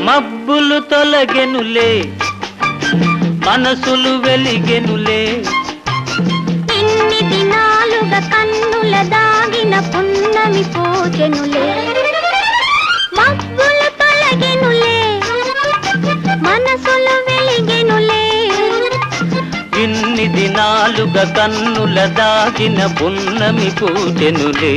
మబ్బులు తొలగెనులే మనసులు వెలిగెనులే ఇన్ని దినాలుగా కన్నుల దాగిన పున్నమి పోచెనులే మబ్బులు తొలగెనులే మనసులు వెలిగెనులే ఇన్ని దినాలుగా కన్నుల దాగిన పున్నమి పోచెనులే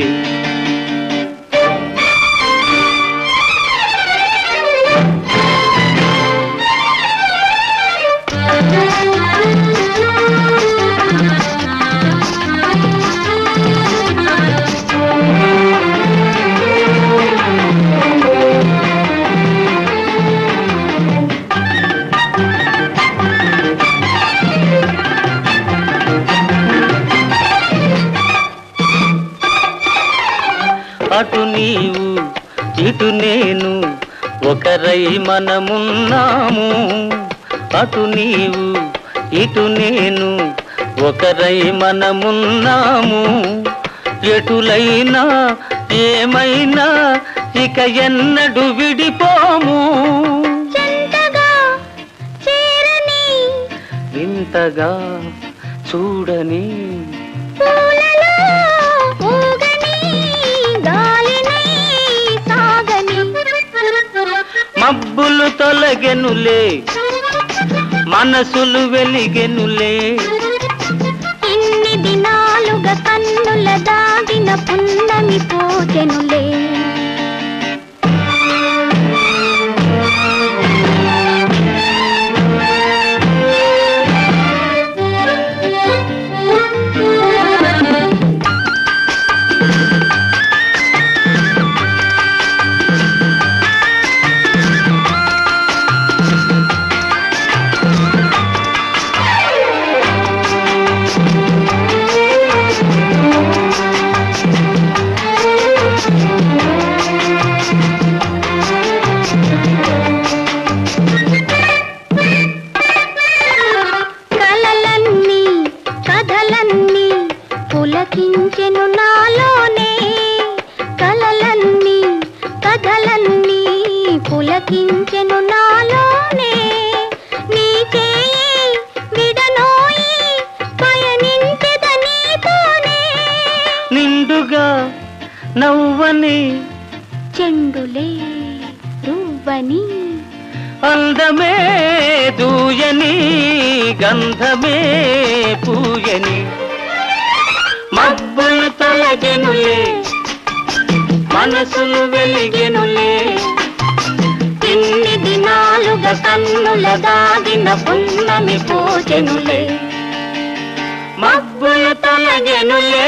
అటు నీవు ఇటు నేను ఒకరై మనమున్నాము అటు నీవు ఇటు నేను ఒకరై మనమున్నాము ఎటులైనా ఏమైనా ఇక ఎన్నడు విడిపోము చెంతగా చేరని ఇంతగా చూడని మబ్బులు తొలగెనులే మనసులు వెలిగెనులే ఇన్ని దినాలుగా కన్నుల దాగిన పున్నమి పోచెనులే పులకించెను నాలోనే కలలన్నీ కథలన్నీ పులకించెను నాలోనే నీకే విడనోయి పయనించెద నీతోనే నిండుగా నవ్వని చెండులే రువ్వని అందమే దూయని గంధమే పూయని మబ్బులు తొలగెనులే మనసులు వెలిగెనులే ఇన్ని దినాలుగా కన్నుల దాగిన పున్నమి పోచెనులే మబ్బులు తొలగెనులే